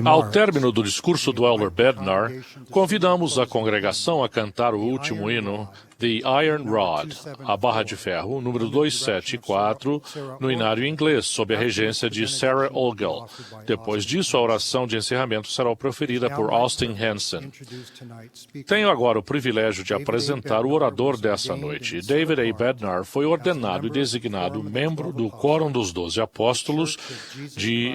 Ao término do discurso do Elder Bednar, convidamos a congregação a cantar o último hino, The Iron Rod, a Barra de Ferro, número 274, no inário inglês, sob a regência de Sarah Olgel. Depois disso, a oração de encerramento será proferida por Austin Hansen. Tenho agora o privilégio de apresentar o orador dessa noite. David A. Bednar foi ordenado e designado membro do Quórum dos 12 Apóstolos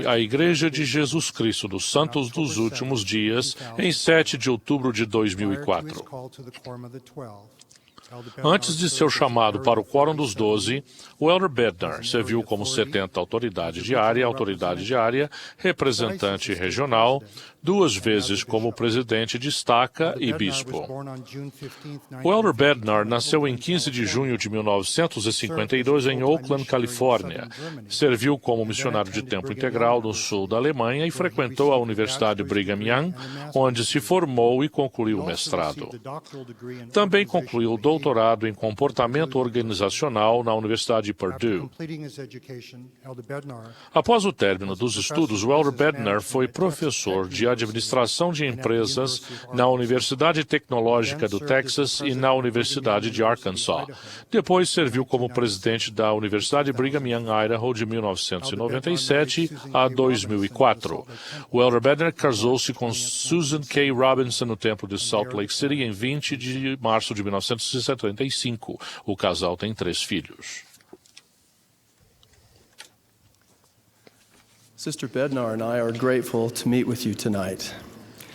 da Igreja de Jesus Cristo dos Santos dos Últimos Dias, em 7 de outubro de 2004. Antes de seu chamado para o Quórum dos 12, o Elder Bednar serviu como 70 autoridade diária, representante regional, 2 vezes como presidente de estaca e bispo. O Elder Bednar nasceu em 15 de junho de 1952 em Oakland, Califórnia. Serviu como missionário de tempo integral no sul da Alemanha e frequentou a Universidade Brigham Young, onde se formou e concluiu o mestrado. Também concluiu o doutorado em comportamento organizacional na Universidade de Purdue. Após o término dos estudos, o Elder Bednar foi professor de administração de empresas na Universidade Tecnológica do Texas e na Universidade de Arkansas. Depois serviu como presidente da Universidade Brigham Young, Idaho, de 1997 a 2004. O Elder Bednar casou-se com Susan K. Robinson no templo de Salt Lake City em 20 de março de 1975. O casal tem 3 filhos. Sister Bednar and I are grateful to meet with you tonight.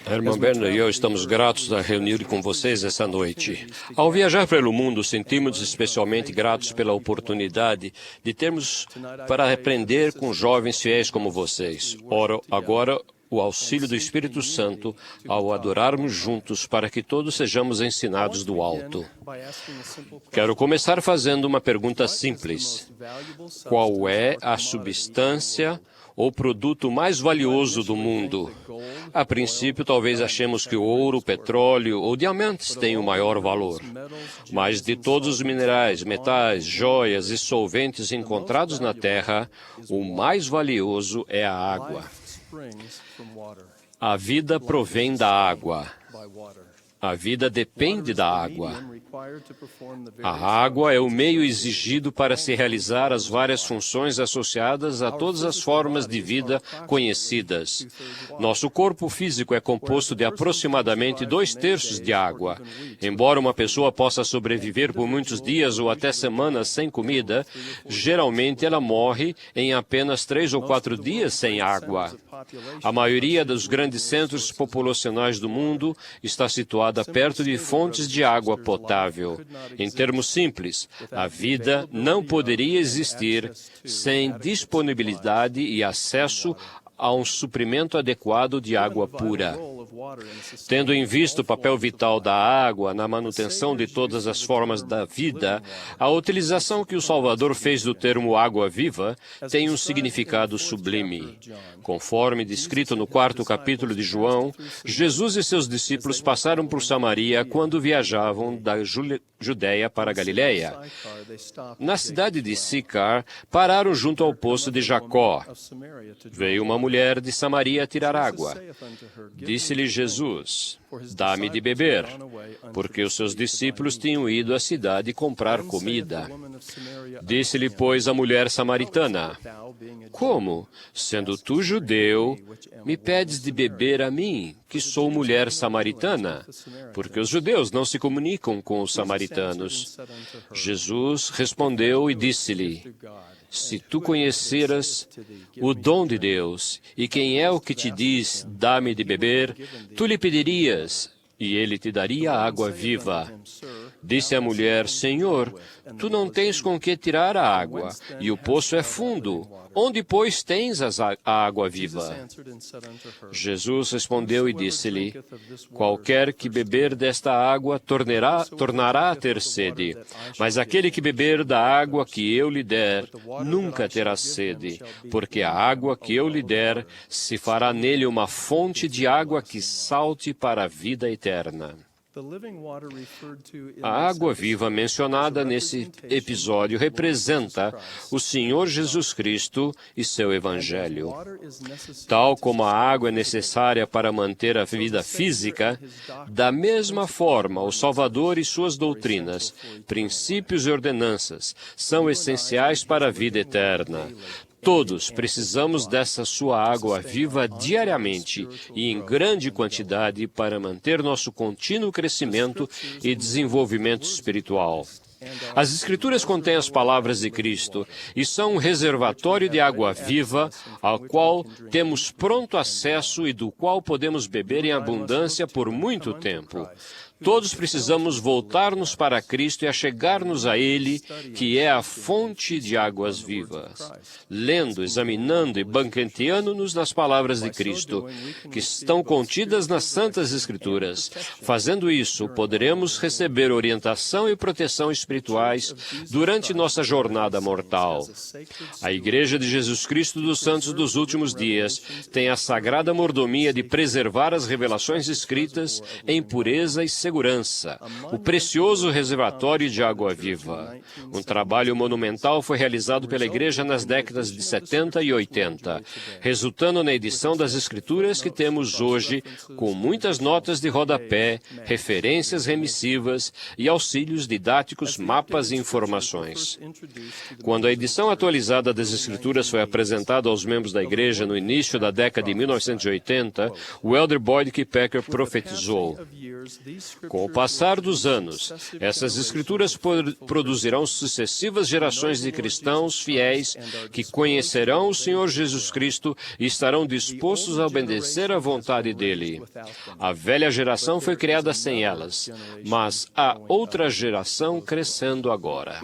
A irmã Bednar e eu estamos gratos a reunir com vocês essa noite. Ao viajar pelo mundo, sentimos especialmente gratos pela oportunidade de termos para aprender com jovens fiéis como vocês. Oro agora o auxílio do Espírito Santo ao adorarmos juntos para que todos sejamos ensinados do alto. Quero começar fazendo uma pergunta simples. Qual é a substância ou produto mais valioso do mundo? A princípio, talvez achemos que o ouro, petróleo ou diamantes têm o maior valor. Mas de todos os minerais, metais, joias e solventes encontrados na Terra, o mais valioso é a água. A vida provém da água. A vida depende da água. A água é o meio exigido para se realizar as várias funções associadas a todas as formas de vida conhecidas. Nosso corpo físico é composto de aproximadamente 2/3 de água. Embora uma pessoa possa sobreviver por muitos dias ou até semanas sem comida, geralmente ela morre em apenas 3 ou 4 dias sem água. A maioria dos grandes centros populacionais do mundo está situada perto de fontes de água potável. Em termos simples, a vida não poderia existir sem disponibilidade e acesso a um suprimento adequado de água pura. Tendo em vista o papel vital da água na manutenção de todas as formas da vida, a utilização que o Salvador fez do termo água viva tem um significado sublime. Conforme descrito no 4º capítulo de João, Jesus e seus discípulos passaram por Samaria quando viajavam da Judéia para a Galileia. Na cidade de Sicar, pararam junto ao poço de Jacó. Veio uma mulher de Samaria tirar água. Disse-lhe Jesus: "Dá-me de beber", porque os seus discípulos tinham ido à cidade comprar comida. Disse-lhe, pois, a mulher samaritana: "Como, sendo tu judeu, me pedes de beber a mim, que sou mulher samaritana?" Porque os judeus não se comunicam com os samaritanos. Jesus respondeu e disse-lhe: "Se tu conheceras o dom de Deus, e quem é o que te diz, dá-me de beber, tu lhe pedirias, e ele te daria água viva." Disse a mulher: "Senhor, tu não tens com que tirar a água, e o poço é fundo. Onde, pois, tens a água viva?" Jesus respondeu e disse-lhe: "Qualquer que beber desta água tornará a ter sede, mas aquele que beber da água que eu lhe der, nunca terá sede, porque a água que eu lhe der se fará nele uma fonte de água que salte para a vida eterna." A água viva mencionada nesse episódio representa o Senhor Jesus Cristo e seu Evangelho. Tal como a água é necessária para manter a vida física, da mesma forma o Salvador e suas doutrinas, princípios e ordenanças são essenciais para a vida eterna. Todos precisamos dessa sua água viva diariamente e em grande quantidade para manter nosso contínuo crescimento e desenvolvimento espiritual. As Escrituras contêm as palavras de Cristo e são um reservatório de água viva ao qual temos pronto acesso e do qual podemos beber em abundância por muito tempo. Todos precisamos voltar-nos para Cristo e achegar-nos a Ele, que é a fonte de águas vivas, lendo, examinando e banqueteando-nos nas palavras de Cristo, que estão contidas nas Santas Escrituras. Fazendo isso, poderemos receber orientação e proteção espirituais durante nossa jornada mortal. A Igreja de Jesus Cristo dos Santos dos Últimos Dias tem a sagrada mordomia de preservar as revelações escritas em pureza e segurança, o precioso reservatório de água viva. Um trabalho monumental foi realizado pela Igreja nas décadas de 70 e 80, resultando na edição das Escrituras que temos hoje, com muitas notas de rodapé, referências remissivas e auxílios didáticos, mapas e informações. Quando a edição atualizada das Escrituras foi apresentada aos membros da Igreja no início da década de 1980, o Elder Boyd K. Packer profetizou: com o passar dos anos, essas Escrituras produzirão sucessivas gerações de cristãos fiéis que conhecerão o Senhor Jesus Cristo e estarão dispostos a obedecer à vontade dEle. A velha geração foi criada sem elas, mas há outra geração crescendo agora.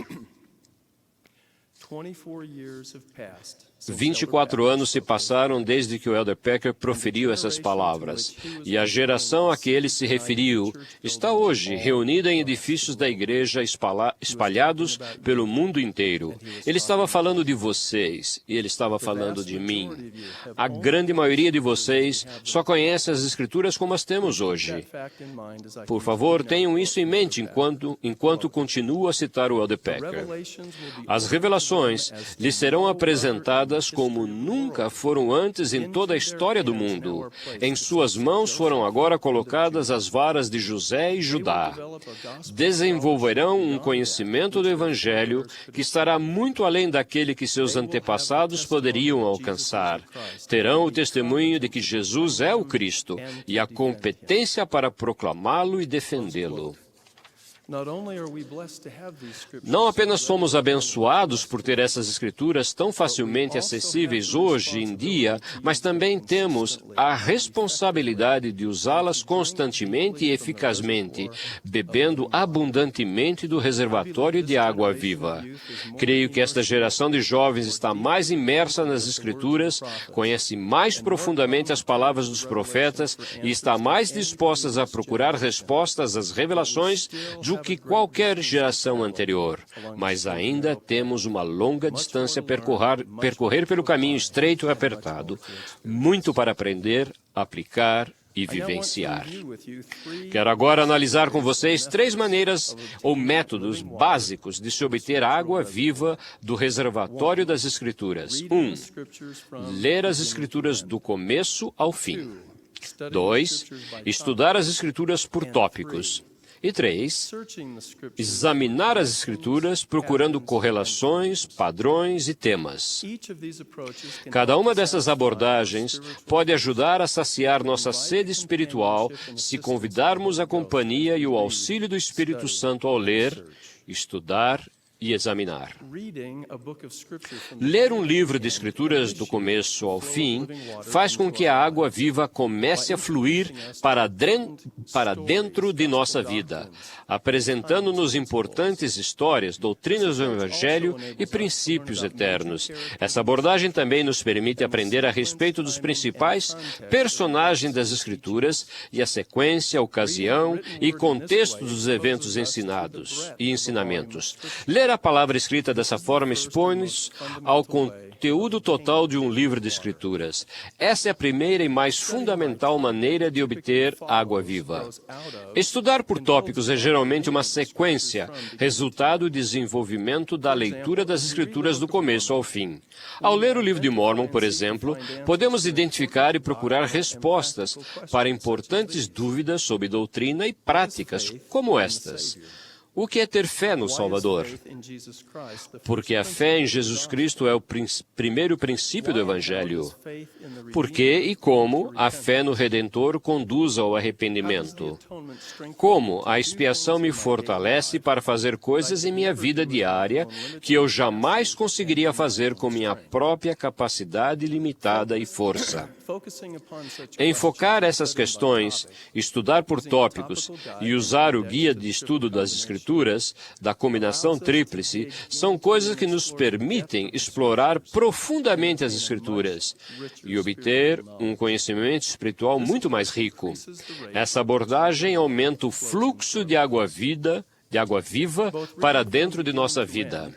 24 anos se passaram desde que o Elder Packer proferiu essas palavras, e a geração a que ele se referiu está hoje reunida em edifícios da igreja espalhados pelo mundo inteiro. Ele estava falando de vocês, e ele estava falando de mim. A grande maioria de vocês só conhece as Escrituras como as temos hoje. Por favor, tenham isso em mente enquanto continuo a citar o Elder Packer. As revelações lhes serão apresentadas como nunca foram antes em toda a história do mundo. Em suas mãos foram agora colocadas as varas de José e Judá. Desenvolverão um conhecimento do Evangelho que estará muito além daquele que seus antepassados poderiam alcançar. Terão o testemunho de que Jesus é o Cristo e a competência para proclamá-lo e defendê-lo. Não apenas somos abençoados por ter essas Escrituras tão facilmente acessíveis hoje em dia, mas também temos a responsabilidade de usá-las constantemente e eficazmente, bebendo abundantemente do reservatório de água viva. Creio que esta geração de jovens está mais imersa nas Escrituras, conhece mais profundamente as palavras dos profetas e está mais dispostas a procurar respostas às revelações do que qualquer geração anterior, mas ainda temos uma longa distância a percorrer pelo caminho estreito e apertado, muito para aprender, aplicar e vivenciar. Quero agora analisar com vocês 3 maneiras ou métodos básicos de se obter água viva do reservatório das Escrituras. 1. Ler as Escrituras do começo ao fim. 2. Estudar as Escrituras por tópicos. E 3, examinar as Escrituras procurando correlações, padrões e temas. Cada uma dessas abordagens pode ajudar a saciar nossa sede espiritual se convidarmos a companhia e o auxílio do Espírito Santo ao ler, estudar e examinar. Ler um livro de Escrituras do começo ao fim faz com que a água viva comece a fluir para dentro de nossa vida, apresentando-nos importantes histórias, doutrinas do Evangelho e princípios eternos. Essa abordagem também nos permite aprender a respeito dos principais personagens das Escrituras e a sequência, ocasião e contexto dos eventos ensinados e ensinamentos. Ler Ler a palavra escrita dessa forma expõe-nos ao conteúdo total de um livro de Escrituras. Essa é a primeira e mais fundamental maneira de obter água viva. Estudar por tópicos é geralmente uma sequência, resultado de desenvolvimento da leitura das Escrituras do começo ao fim. Ao ler o livro de Mórmon, por exemplo, podemos identificar e procurar respostas para importantes dúvidas sobre doutrina e práticas como estas. O que é ter fé no Salvador? Porque a fé em Jesus Cristo é o primeiro princípio do Evangelho. Por que e como a fé no Redentor conduz ao arrependimento? Como a expiação me fortalece para fazer coisas em minha vida diária que eu jamais conseguiria fazer com minha própria capacidade limitada e força? Enfocar essas questões, estudar por tópicos e usar o guia de estudo das Escrituras, da combinação tríplice, são coisas que nos permitem explorar profundamente as Escrituras e obter um conhecimento espiritual muito mais rico. Essa abordagem aumenta o fluxo de água viva para dentro de nossa vida.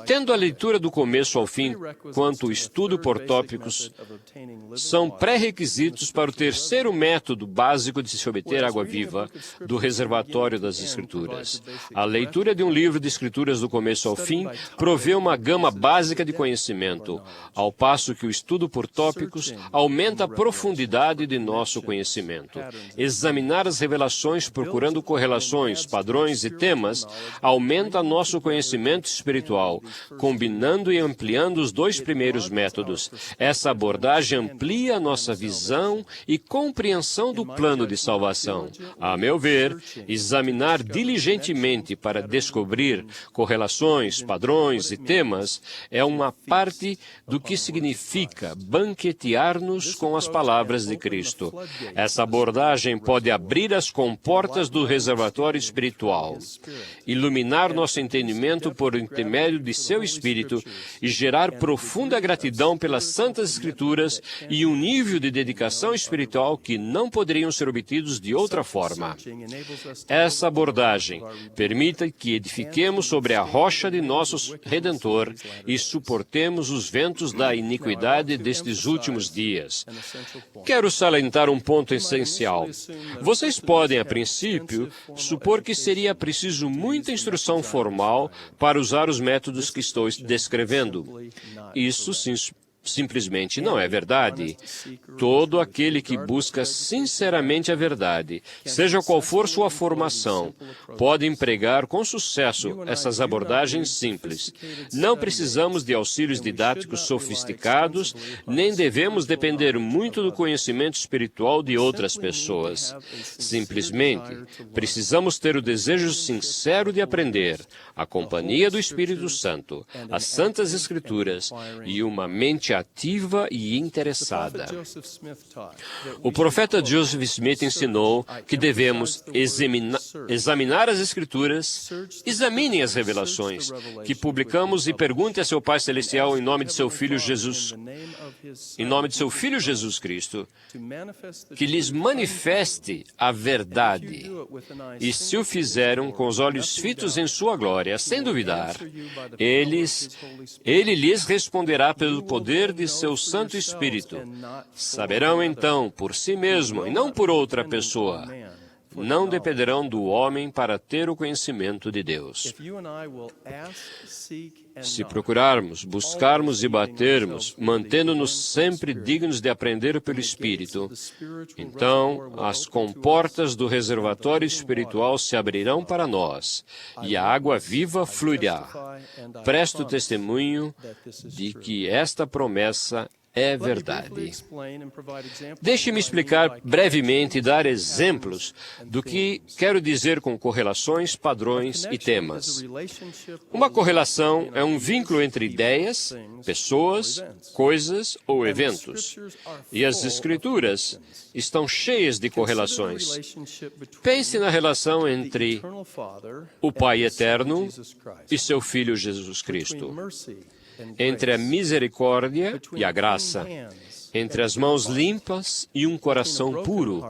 Tendo a leitura do começo ao fim quanto o estudo por tópicos são pré-requisitos para o terceiro método básico de se obter água viva do reservatório das Escrituras. A leitura de um livro de Escrituras do começo ao fim provê uma gama básica de conhecimento, ao passo que o estudo por tópicos aumenta a profundidade de nosso conhecimento. Examinar as revelações procurando correlações, padrões e temas aumenta nosso conhecimento espiritual, combinando e ampliando os dois primeiros métodos. Essa abordagem amplia nossa visão e compreensão do plano de salvação. A meu ver, examinar diligentemente para descobrir correlações, padrões e temas é uma parte do que significa banquetear-nos com as palavras de Cristo. Essa abordagem pode abrir as comportas do reservatório espiritual, iluminar nosso entendimento por intermédio de seu Espírito e gerar profunda gratidão pelas Santas Escrituras e um nível de dedicação espiritual que não poderiam ser obtidos de outra forma. Essa abordagem permite que edifiquemos sobre a rocha de nosso Redentor e suportemos os ventos da iniquidade destes últimos dias. Quero salientar um ponto essencial. Vocês podem, a princípio, supor que seria preciso muita instrução formal para usar os métodos que estou descrevendo. Isso simplesmente não é verdade. Todo aquele que busca sinceramente a verdade, seja qual for sua formação, pode empregar com sucesso essas abordagens simples. Não precisamos de auxílios didáticos sofisticados, nem devemos depender muito do conhecimento espiritual de outras pessoas. Simplesmente, precisamos ter o desejo sincero de aprender, a companhia do Espírito Santo, as Santas Escrituras e uma mente ativa e interessada. O profeta Joseph Smith ensinou que devemos examinar as Escrituras, examinem as revelações que publicamos e pergunte a seu Pai Celestial em nome de seu Filho Jesus Cristo, que lhes manifeste a verdade. E se o fizeram com os olhos fitos em sua glória, sem duvidar, ele lhes responderá pelo poder de seu Santo Espírito. Saberão então por si mesmo e não por outra pessoa. Não dependerão do homem para ter o conhecimento de Deus. Se procurarmos, buscarmos e batermos, mantendo-nos sempre dignos de aprender pelo Espírito, então as comportas do reservatório espiritual se abrirão para nós e a água viva fluirá. Presto testemunho de que esta promessa é verdade. Deixe-me explicar brevemente e dar exemplos do que quero dizer com correlações, padrões e temas. Uma correlação é um vínculo entre ideias, pessoas, coisas ou eventos. E as Escrituras estão cheias de correlações. Pense na relação entre o Pai Eterno e seu Filho Jesus Cristo, entre a misericórdia e a graça, entre as mãos limpas e um coração puro,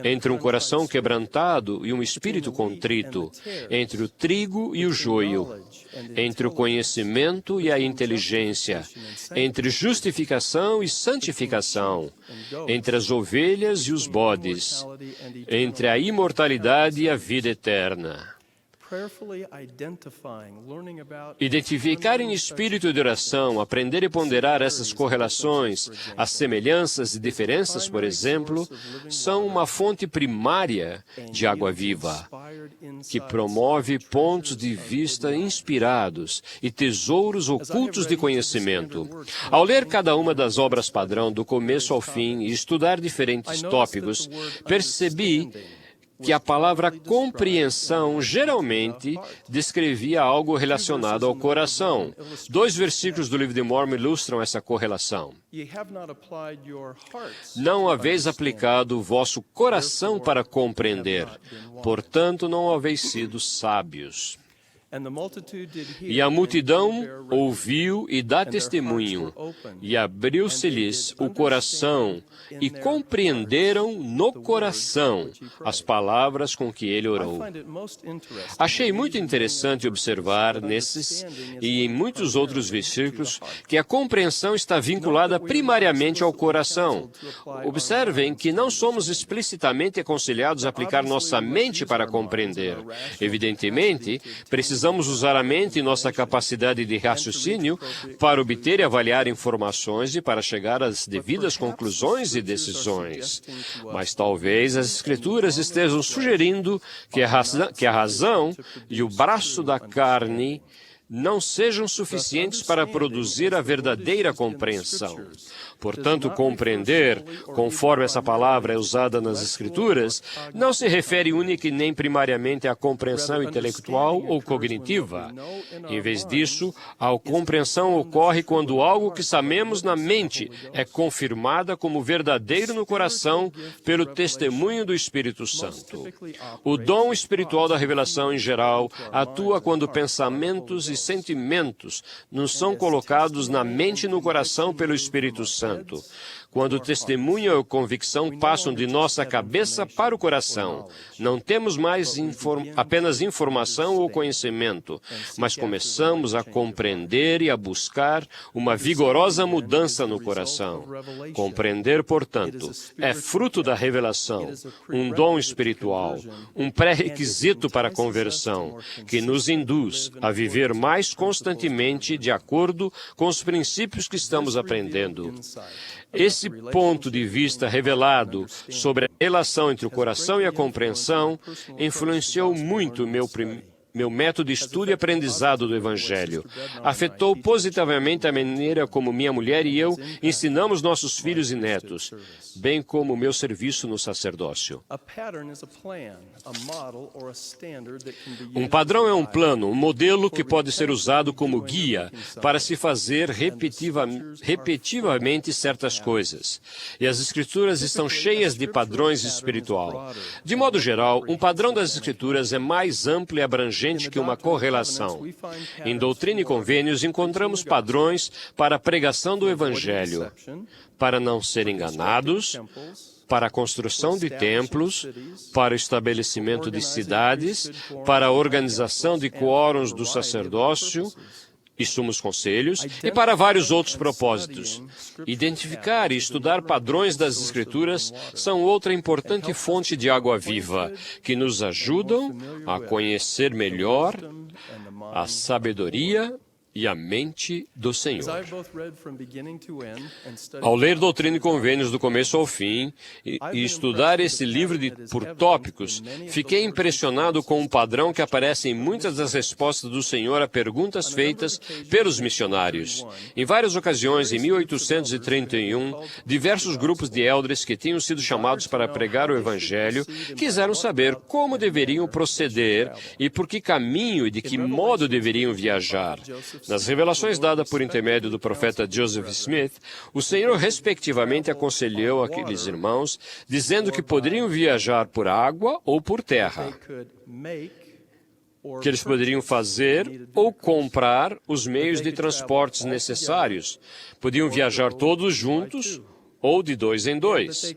entre um coração quebrantado e um espírito contrito, entre o trigo e o joio, entre o conhecimento e a inteligência, entre justificação e santificação, entre as ovelhas e os bodes, entre a imortalidade e a vida eterna. Identificar em espírito de oração, aprender e ponderar essas correlações, as semelhanças e diferenças, por exemplo, são uma fonte primária de água viva, que promove pontos de vista inspirados e tesouros ocultos de conhecimento. Ao ler cada uma das obras padrão do começo ao fim e estudar diferentes tópicos, percebi que a palavra compreensão geralmente descrevia algo relacionado ao coração. 2 versículos do livro de Mormon ilustram essa correlação. Não haveis aplicado o vosso coração para compreender, portanto não haveis sido sábios. E a multidão ouviu e dá testemunho, e abriu-se-lhes o coração, e compreenderam no coração as palavras com que ele orou. Achei muito interessante observar nesses e em muitos outros versículos que a compreensão está vinculada primariamente ao coração. Observem que não somos explicitamente aconselhados a aplicar nossa mente para compreender. Evidentemente, precisamos usar a mente e nossa capacidade de raciocínio para obter e avaliar informações e para chegar às devidas conclusões e decisões. Mas talvez as Escrituras estejam sugerindo que a razão e o braço da carne não sejam suficientes para produzir a verdadeira compreensão. Portanto, compreender, conforme essa palavra é usada nas Escrituras, não se refere única e nem primariamente à compreensão intelectual ou cognitiva. Em vez disso, a compreensão ocorre quando algo que sabemos na mente é confirmada como verdadeiro no coração pelo testemunho do Espírito Santo. O dom espiritual da revelação, em geral, atua quando pensamentos e sentimentos nos são colocados na mente e no coração pelo Espírito Santo. Quando o testemunho ou convicção passam de nossa cabeça para o coração, não temos mais apenas informação ou conhecimento, mas começamos a compreender e a buscar uma vigorosa mudança no coração. Compreender, portanto, é fruto da revelação, um dom espiritual, um pré-requisito para a conversão, que nos induz a viver mais constantemente de acordo com os princípios que estamos aprendendo. Esse ponto de vista revelado sobre a relação entre o coração e a compreensão influenciou muito meu método de estudo e aprendizado do Evangelho. Afetou positivamente a maneira como minha mulher e eu ensinamos nossos filhos e netos, bem como o meu serviço no sacerdócio. Um padrão é um plano, um modelo que pode ser usado como guia para se fazer repetitivamente certas coisas. E as Escrituras estão cheias de padrões espiritual. De modo geral, um padrão das Escrituras é mais amplo e abrangente que uma correlação. Em Doutrina e Convênios, encontramos padrões para a pregação do Evangelho, para não ser enganados, para a construção de templos, para o estabelecimento de cidades, para a organização de quórums do sacerdócio e sumos conselhos, e para vários outros propósitos. Identificar e estudar padrões das Escrituras são outra importante fonte de água viva, que nos ajudam a conhecer melhor a sabedoria e a mente do Senhor. Ao ler Doutrina e Convênios do começo ao fim e estudar esse livro por tópicos, fiquei impressionado com um padrão que aparece em muitas das respostas do Senhor a perguntas feitas pelos missionários. Em várias ocasiões, em 1831, diversos grupos de elders que tinham sido chamados para pregar o Evangelho quiseram saber como deveriam proceder e por que caminho e de que modo deveriam viajar. Nas revelações dadas por intermédio do profeta Joseph Smith, o Senhor respectivamente aconselhou aqueles irmãos, dizendo que poderiam viajar por água ou por terra, que eles poderiam fazer ou comprar os meios de transportes necessários, podiam viajar todos juntos ou de 2 em 2,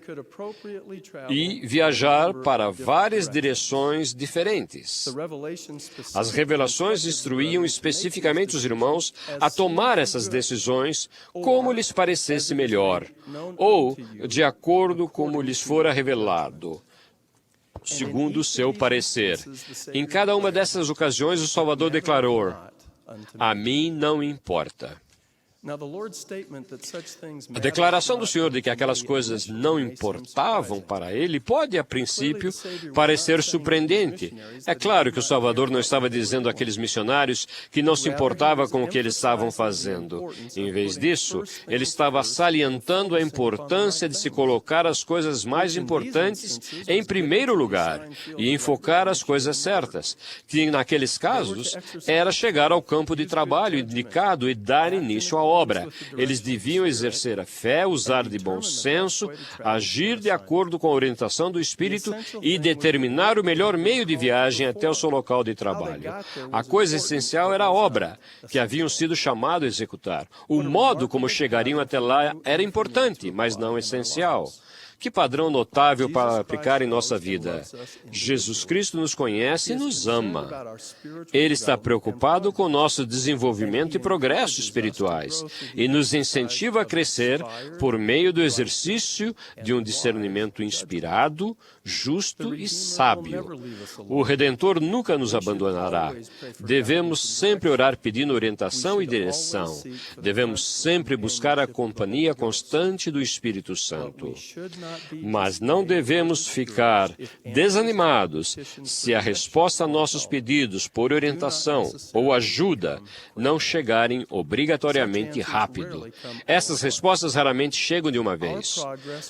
e viajar para várias direções diferentes. As revelações instruíam especificamente os irmãos a tomar essas decisões como lhes parecesse melhor, ou de acordo como lhes fora revelado, segundo o seu parecer. Em cada uma dessas ocasiões, o Salvador declarou: "A mim não importa." A declaração do Senhor de que aquelas coisas não importavam para ele pode, a princípio, parecer surpreendente. É claro que o Salvador não estava dizendo àqueles missionários que não se importava com o que eles estavam fazendo. Em vez disso, ele estava salientando a importância de se colocar as coisas mais importantes em primeiro lugar e enfocar as coisas certas, que naqueles casos era chegar ao campo de trabalho indicado e dar início à obra. Eles deviam exercer a fé, usar de bom senso, agir de acordo com a orientação do Espírito e determinar o melhor meio de viagem até o seu local de trabalho. A coisa essencial era a obra, que haviam sido chamados a executar. O modo como chegariam até lá era importante, mas não essencial. Que padrão notável para aplicar em nossa vida. Jesus Cristo nos conhece e nos ama. Ele está preocupado com o nosso desenvolvimento e progresso espirituais e nos incentiva a crescer por meio do exercício de um discernimento inspirado, justo e sábio. O Redentor nunca nos abandonará. Devemos sempre orar pedindo orientação e direção. Devemos sempre buscar a companhia constante do Espírito Santo. Mas não devemos ficar desanimados se a resposta a nossos pedidos por orientação ou ajuda não chegarem obrigatoriamente rápido. Essas respostas raramente chegam de uma vez.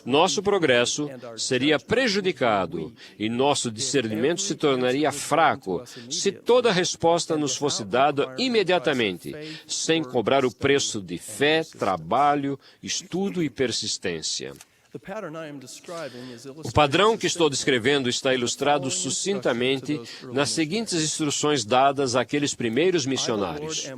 Nosso progresso seria prejudicado e nosso discernimento se tornaria fraco se toda a resposta nos fosse dada imediatamente, sem cobrar o preço de fé, trabalho, estudo e persistência. O padrão que estou descrevendo está ilustrado sucintamente nas seguintes instruções dadas àqueles primeiros missionários.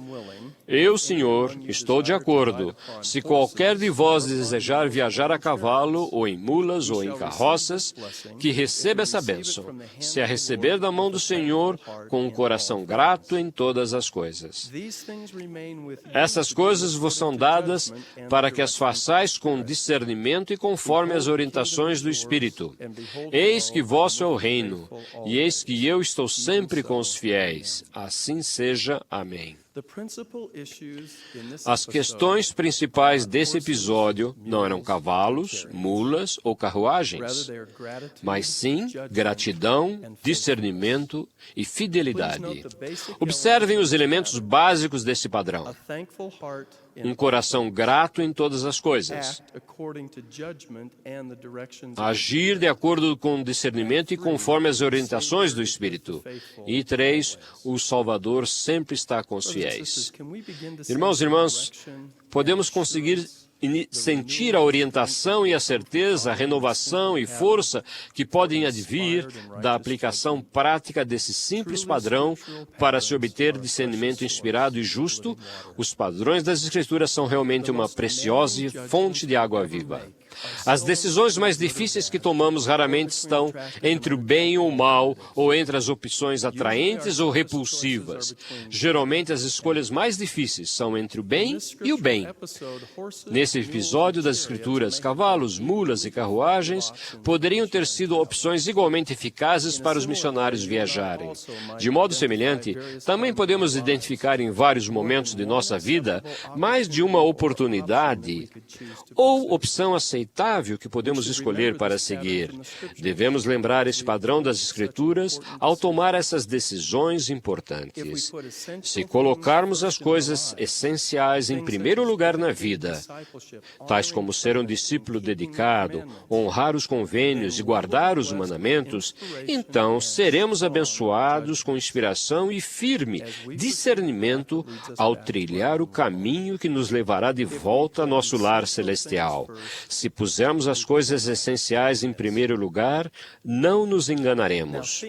Eu, Senhor, estou de acordo. Se qualquer de vós desejar viajar a cavalo, ou em mulas, ou em carroças, que receba essa bênção, se a receber da mão do Senhor, com um coração grato em todas as coisas. Essas coisas vos são dadas para que as façais com discernimento e conforme as orientações do Espírito. Eis que vosso é o reino, e eis que eu estou sempre com os fiéis. Assim seja. Amém. As questões principais desse episódio não eram cavalos, mulas ou carruagens, mas sim gratidão, discernimento e fidelidade. Observem os elementos básicos desse padrão. Um coração grato em todas as coisas. Agir de acordo com o discernimento e conforme as orientações do Espírito. E 3, o Salvador sempre está com os fiéis. Irmãos e irmãs, podemos conseguir sentir a orientação e a certeza, a renovação e força que podem advir da aplicação prática desse simples padrão para se obter discernimento inspirado e justo. Os padrões das Escrituras são realmente uma preciosa fonte de água viva. As decisões mais difíceis que tomamos raramente estão entre o bem ou o mal, ou entre as opções atraentes ou repulsivas. Geralmente, as escolhas mais difíceis são entre o bem e o bem. Nesse episódio das Escrituras, cavalos, mulas e carruagens poderiam ter sido opções igualmente eficazes para os missionários viajarem. De modo semelhante, também podemos identificar em vários momentos de nossa vida mais de uma oportunidade ou opção aceitável que podemos escolher para seguir. Devemos lembrar esse padrão das Escrituras ao tomar essas decisões importantes. Se colocarmos as coisas essenciais em primeiro lugar na vida, tais como ser um discípulo dedicado, honrar os convênios e guardar os mandamentos, então seremos abençoados com inspiração e firme discernimento ao trilhar o caminho que nos levará de volta a nosso lar celestial. Se pusermos as coisas essenciais em primeiro lugar, não nos enganaremos.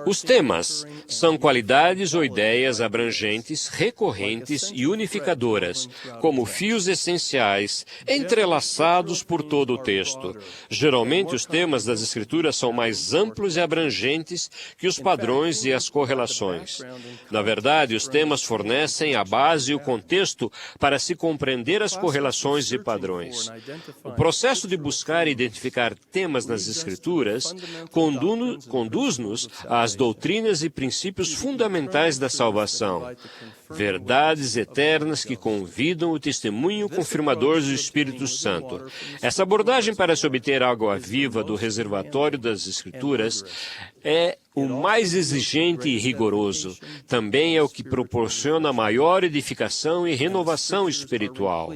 Os temas são qualidades ou ideias abrangentes, recorrentes e unificadoras, como fios essenciais, entrelaçados por todo o texto. Geralmente, os temas das Escrituras são mais amplos e abrangentes que os padrões e as correlações. Na verdade, os temas fornecem a base e o contexto para se compreender as correlações e padrões. O processo de buscar e identificar temas nas Escrituras conduz-nos às doutrinas e princípios fundamentais da salvação, verdades eternas que convidam o testemunho confirmador do Espírito Santo. Essa abordagem para se obter água viva do reservatório das Escrituras é o mais exigente e rigoroso. Também é o que proporciona maior edificação e renovação espiritual.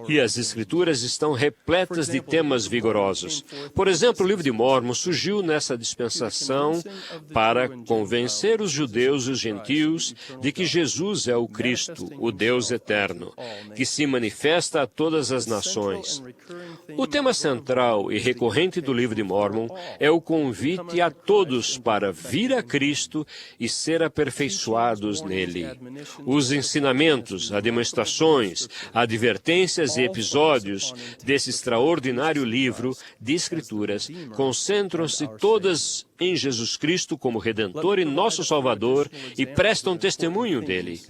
E as Escrituras estão repletas de temas vigorosos. Por exemplo, o Livro de Mórmon surgiu nessa dispensação para convencer os judeus e os gentios de que Jesus é o Cristo, o Deus eterno, que se manifesta a todas as nações. O tema central e recorrente do Livro de Mórmon é o convite a todos para vir a Cristo e ser aperfeiçoados nele. Os ensinamentos, demonstrações, advertências e episódios desse extraordinário livro de Escrituras concentram-se todas em Jesus Cristo como Redentor e nosso Salvador e prestam testemunho dele.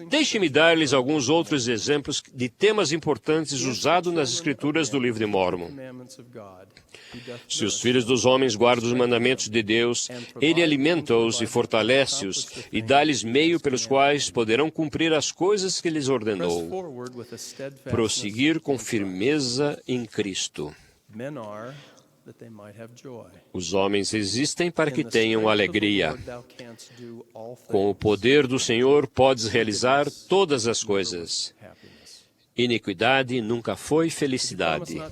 Deixe-me dar-lhes alguns outros exemplos de temas importantes usados nas Escrituras do Livro de Mórmon. Se os filhos dos homens guardam os mandamentos de Deus, Ele alimenta-os e fortalece-os e dá-lhes meio pelos quais poderão cumprir as coisas que lhes ordenou. Prosseguir com firmeza em Cristo. Os homens existem para que tenham alegria. Com o poder do Senhor podes realizar todas as coisas. Iniquidade nunca foi felicidade.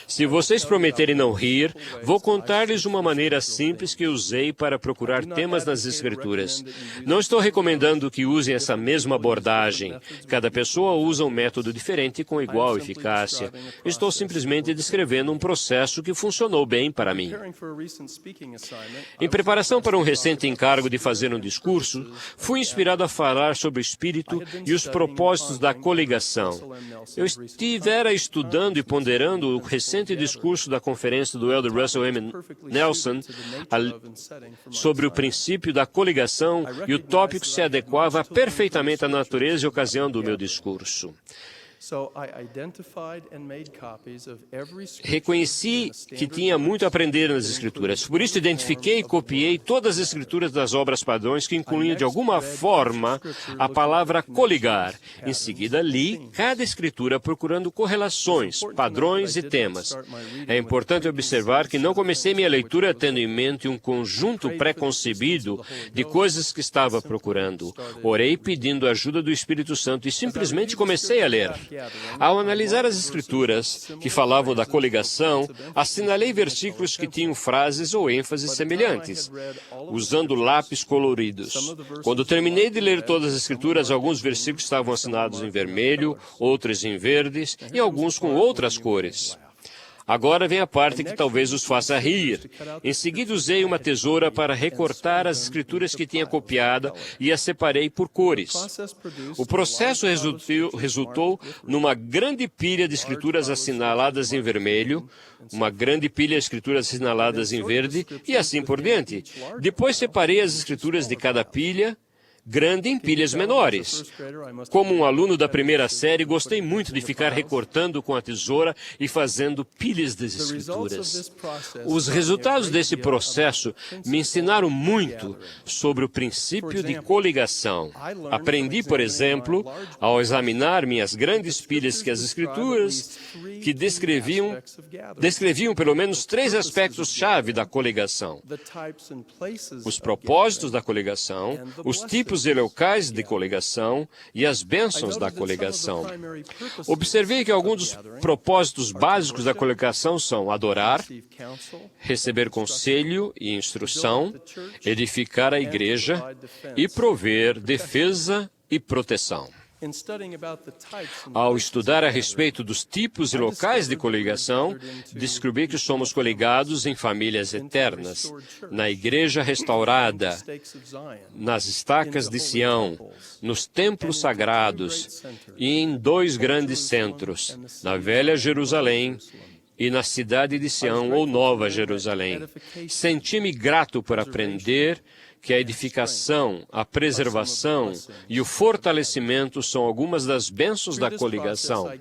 Se vocês prometerem não rir, vou contar-lhes uma maneira simples que usei para procurar temas nas Escrituras. Não estou recomendando que usem essa mesma abordagem. Cada pessoa usa um método diferente com igual eficácia. Estou simplesmente descrevendo um processo que funcionou bem para mim. Em preparação para um recente encargo de fazer um discurso, fui inspirado a falar sobre o Espírito e os propósitos da coligação. Eu estivera estudando e ponderando o recente discurso da conferência do Elder Russell M. Nelson sobre o princípio da coligação, e o tópico se adequava perfeitamente à natureza e ocasião do meu discurso. Reconheci que tinha muito a aprender nas Escrituras. Por isso, identifiquei e copiei todas as Escrituras das obras padrões que incluíam, de alguma forma, a palavra coligar. Em seguida, li cada Escritura procurando correlações, padrões e temas. É importante observar que não comecei minha leitura tendo em mente um conjunto pré-concebido de coisas que estava procurando. Orei pedindo a ajuda do Espírito Santo e simplesmente comecei a ler. Ao analisar as Escrituras que falavam da coligação, assinalei versículos que tinham frases ou ênfases semelhantes, usando lápis coloridos. Quando terminei de ler todas as Escrituras, alguns versículos estavam assinados em vermelho, outros em verdes e alguns com outras cores. Agora vem a parte que talvez os faça rir. Em seguida, usei uma tesoura para recortar as Escrituras que tinha copiado e as separei por cores. O processo resultou numa grande pilha de Escrituras assinaladas em vermelho, uma grande pilha de Escrituras assinaladas em verde e assim por diante. Depois separei as Escrituras de cada pilha grande em pilhas menores. Como um aluno da primeira série, gostei muito de ficar recortando com a tesoura e fazendo pilhas das Escrituras. Os resultados desse processo me ensinaram muito sobre o princípio de coligação. Aprendi, por exemplo, ao examinar minhas grandes pilhas que as Escrituras que descreviam pelo menos 3 aspectos-chave da coligação: os propósitos da coligação, os tipos e locais de coligação e as bênçãos da coligação. Observei que alguns dos propósitos básicos da coligação são adorar, receber conselho e instrução, edificar a igreja e prover defesa e proteção. Ao estudar a respeito dos tipos e locais de coligação, descobri que somos coligados em famílias eternas, na Igreja restaurada, nas estacas de Sião, nos templos sagrados e em dois grandes centros, na Velha Jerusalém e na cidade de Sião ou Nova Jerusalém. Senti-me grato por aprender que a edificação, a preservação e o fortalecimento são algumas das bênçãos da coligação.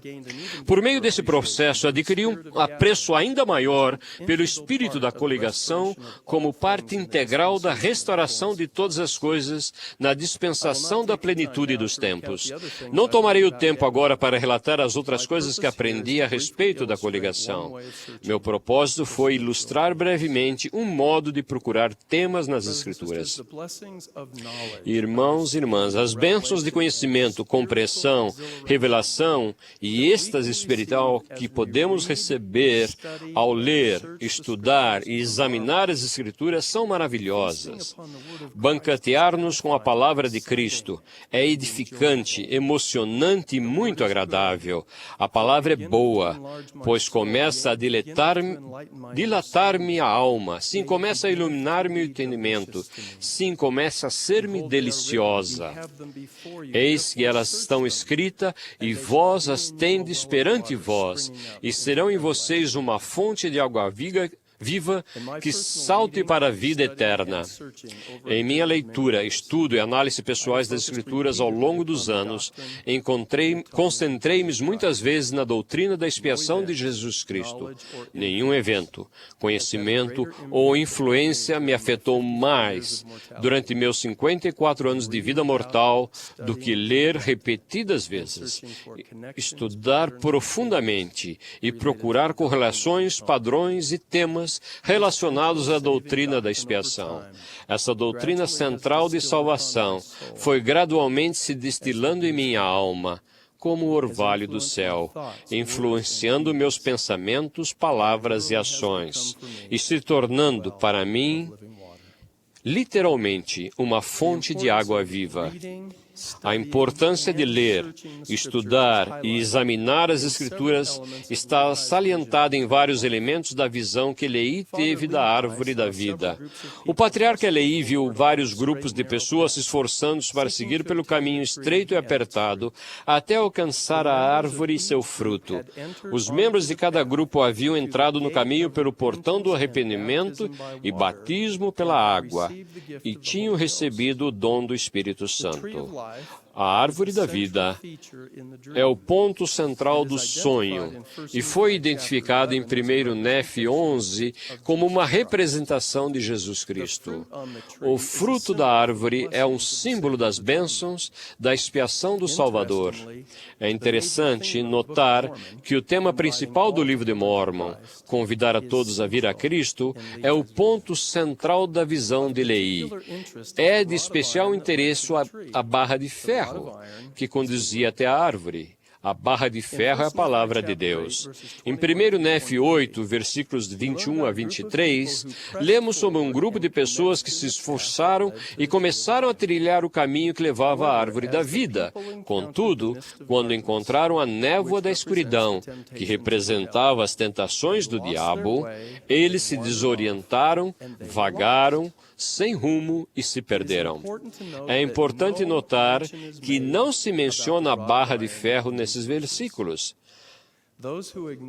Por meio desse processo, adquiri um apreço ainda maior pelo espírito da coligação como parte integral da restauração de todas as coisas na dispensação da plenitude dos tempos. Não tomarei o tempo agora para relatar as outras coisas que aprendi a respeito da coligação. Meu propósito foi ilustrar brevemente um modo de procurar temas nas Escrituras. Irmãos e irmãs, as bênçãos de conhecimento, compreensão, revelação e êxtase espiritual que podemos receber ao ler, estudar e examinar as Escrituras são maravilhosas. Banquetear-nos com a palavra de Cristo é edificante, emocionante e muito agradável. A palavra é boa, pois começa a dilatar-me a alma, sim, começa a iluminar-me o entendimento, sim, começa a ser-me deliciosa. Eis que elas estão escritas, e vós as tendes perante vós, e serão em vocês uma fonte de água viva que salte para a vida eterna. Em minha leitura, estudo e análise pessoais das Escrituras ao longo dos anos, concentrei-me muitas vezes na doutrina da expiação de Jesus Cristo. Nenhum evento, conhecimento ou influência me afetou mais durante meus 54 anos de vida mortal do que ler repetidas vezes, estudar profundamente e procurar correlações, padrões e temas relacionados à doutrina da expiação. Essa doutrina central de salvação foi gradualmente se destilando em minha alma, como o orvalho do céu, influenciando meus pensamentos, palavras e ações, e se tornando, para mim, literalmente, uma fonte de água viva. A importância de ler, estudar e examinar as Escrituras está salientada em vários elementos da visão que Leí teve da árvore da vida. O patriarca Leí viu vários grupos de pessoas se esforçando para seguir pelo caminho estreito e apertado até alcançar a árvore e seu fruto. Os membros de cada grupo haviam entrado no caminho pelo portão do arrependimento e batismo pela água, e tinham recebido o dom do Espírito Santo. A árvore da vida é o ponto central do sonho e foi identificado em 1 Nefe 11 como uma representação de Jesus Cristo. O fruto da árvore é um símbolo das bênçãos da expiação do Salvador. É interessante notar que o tema principal do livro de Mórmon, convidar a todos a vir a Cristo, é o ponto central da visão de Leí. É de especial interesse a barra de ferro que conduzia até a árvore. A barra de ferro é a palavra de Deus. Em 1 Nefe 8, versículos 21 a 23, lemos sobre um grupo de pessoas que se esforçaram e começaram a trilhar o caminho que levava à árvore da vida. Contudo, quando encontraram a névoa da escuridão, que representava as tentações do diabo, eles se desorientaram, vagaram, sem rumo e se perderam. É importante notar que não se menciona a barra de ferro nesses versículos.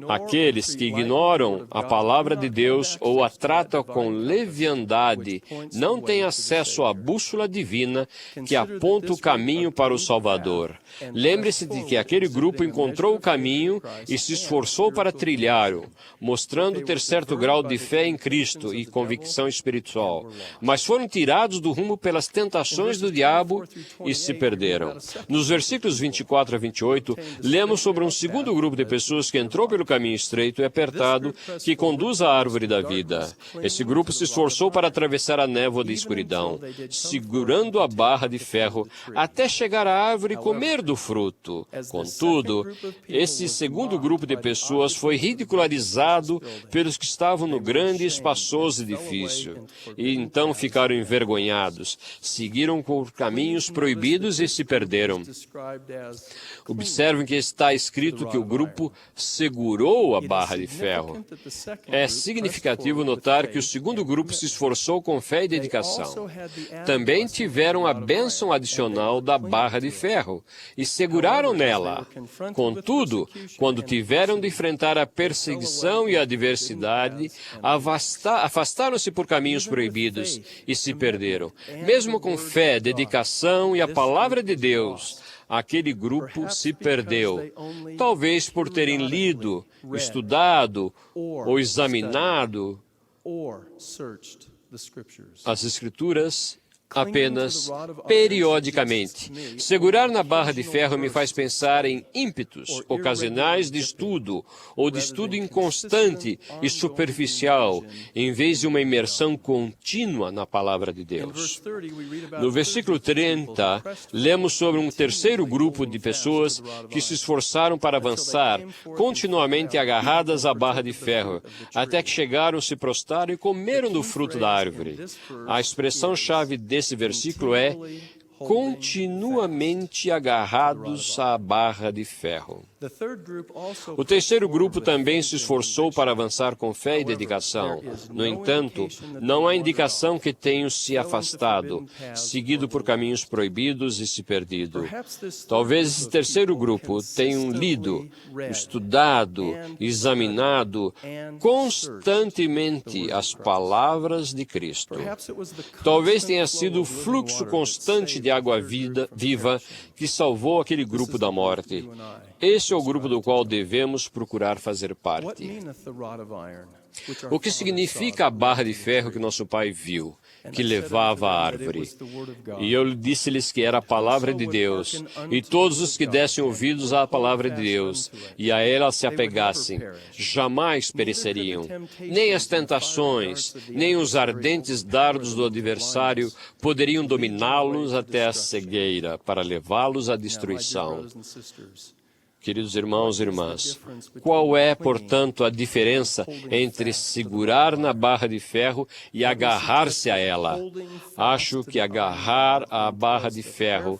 Aqueles que ignoram a palavra de Deus ou a tratam com leviandade não têm acesso à bússola divina que aponta o caminho para o Salvador. Lembre-se de que aquele grupo encontrou o caminho e se esforçou para trilhá-lo, mostrando ter certo grau de fé em Cristo e convicção espiritual, mas foram tirados do rumo pelas tentações do diabo e se perderam. Nos versículos 24 a 28, lemos sobre um segundo grupo de pessoas pessoas que entrou pelo caminho estreito e apertado que conduz à árvore da vida. Esse grupo se esforçou para atravessar a névoa da escuridão, segurando a barra de ferro até chegar à árvore e comer do fruto. Contudo, esse segundo grupo de pessoas foi ridicularizado pelos que estavam no grande e espaçoso edifício, e então ficaram envergonhados, seguiram por caminhos proibidos e se perderam. Observem que está escrito que o grupo segurou a barra de ferro. É significativo notar que o segundo grupo se esforçou com fé e dedicação. Também tiveram a bênção adicional da barra de ferro e seguraram nela. Contudo, quando tiveram de enfrentar a perseguição e a adversidade, afastaram-se por caminhos proibidos e se perderam. Mesmo com fé, dedicação e a palavra de Deus, aquele grupo se perdeu. Talvez por terem lido, estudado ou examinado as Escrituras apenas periodicamente. Segurar na barra de ferro me faz pensar em ímpetos ocasionais de estudo ou de estudo inconstante e superficial, em vez de uma imersão contínua na palavra de Deus. No versículo 30, lemos sobre um terceiro grupo de pessoas que se esforçaram para avançar, continuamente agarradas à barra de ferro, até que chegaram, se prostraram e comeram do fruto da árvore. A expressão-chave desse versículo é continuamente agarrados à barra de ferro. O terceiro grupo também se esforçou para avançar com fé e dedicação. No entanto, não há indicação que tenham se afastado, seguido por caminhos proibidos e se perdido. Talvez esse terceiro grupo tenham lido, estudado, examinado constantemente as palavras de Cristo. Talvez tenha sido o fluxo constante de água viva que salvou aquele grupo da morte. Esse é o grupo do qual devemos procurar fazer parte. O que significa a barra de ferro que nosso pai viu, que levava à árvore? E eu disse-lhes que era a palavra de Deus, e todos os que dessem ouvidos à palavra de Deus e a ela se apegassem, jamais pereceriam. Nem as tentações, nem os ardentes dardos do adversário poderiam dominá-los até a cegueira, para levá-los à destruição. Queridos irmãos e irmãs, qual é, portanto, a diferença entre segurar na barra de ferro e agarrar-se a ela? Acho que agarrar a barra de ferro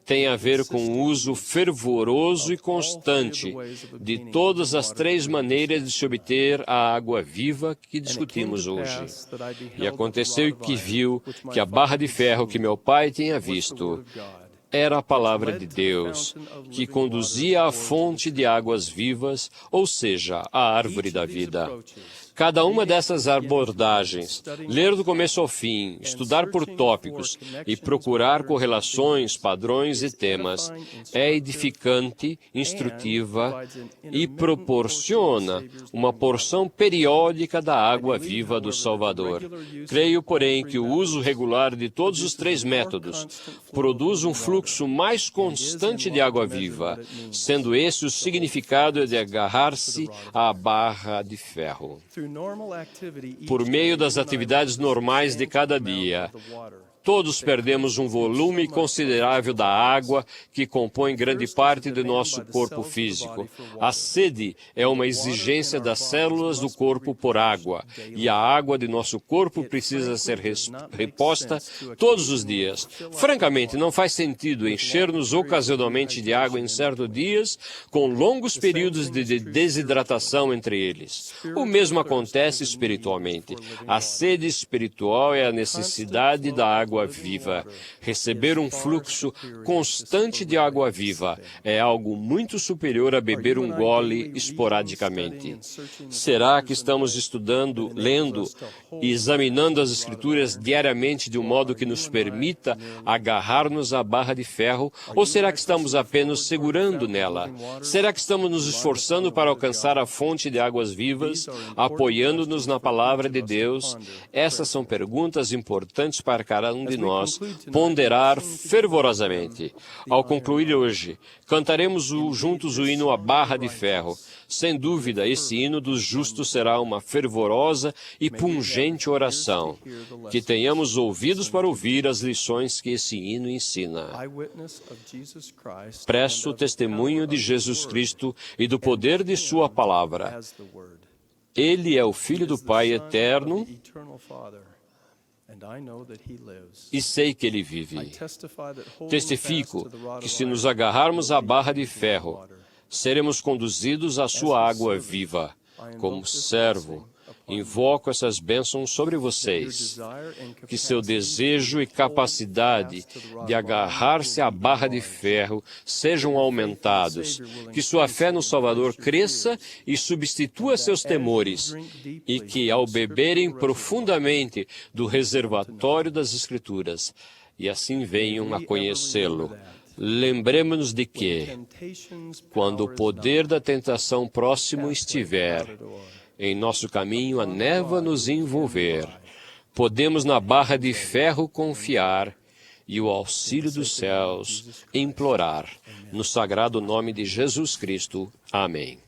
tem a ver com o uso fervoroso e constante de todas as três maneiras de se obter a água viva que discutimos hoje. E aconteceu que viu que a barra de ferro que meu pai tinha visto era a palavra de Deus, que conduzia à fonte de águas vivas, ou seja, à árvore da vida. Cada uma dessas abordagens, ler do começo ao fim, estudar por tópicos e procurar correlações, padrões e temas, é edificante, instrutiva e proporciona uma porção periódica da água viva do Salvador. Creio, porém, que o uso regular de todos os três métodos produz um fluxo mais constante de água viva, sendo esse o significado de agarrar-se à barra de ferro. Por meio das atividades normais de cada dia, todos perdemos um volume considerável da água que compõe grande parte do nosso corpo físico. A sede é uma exigência das células do corpo por água, e a água de nosso corpo precisa ser reposta todos os dias. Francamente, não faz sentido encher-nos ocasionalmente de água em certos dias, com longos períodos de desidratação entre eles. O mesmo acontece espiritualmente. A sede espiritual é a necessidade da água viva. Receber um fluxo constante de água viva é algo muito superior a beber um gole esporadicamente. Será que estamos estudando, lendo e examinando as Escrituras diariamente de um modo que nos permita agarrar-nos à barra de ferro, ou será que estamos apenas segurando nela? Será que estamos nos esforçando para alcançar a fonte de águas vivas, apoiando-nos na palavra de Deus? Essas são perguntas importantes para cada um de nós ponderar fervorosamente. Ao concluir hoje, cantaremos juntos o hino A Barra de Ferro. Sem dúvida, esse hino dos justos será uma fervorosa e pungente oração. Que tenhamos ouvidos para ouvir as lições que esse hino ensina. Presto testemunho de Jesus Cristo e do poder de sua palavra. Ele é o Filho do Pai eterno e sei que ele vive. Testifico que se nos agarrarmos à barra de ferro, seremos conduzidos à sua água viva. Como servo, invoco essas bênçãos sobre vocês. Que seu desejo e capacidade de agarrar-se à barra de ferro sejam aumentados. Que sua fé no Salvador cresça e substitua seus temores. E que, ao beberem profundamente do reservatório das Escrituras, e assim venham a conhecê-lo, lembremos-nos de que, quando o poder da tentação próximo estiver, em nosso caminho a névoa nos envolver, podemos na barra de ferro confiar e o auxílio dos céus implorar. No sagrado nome de Jesus Cristo. Amém.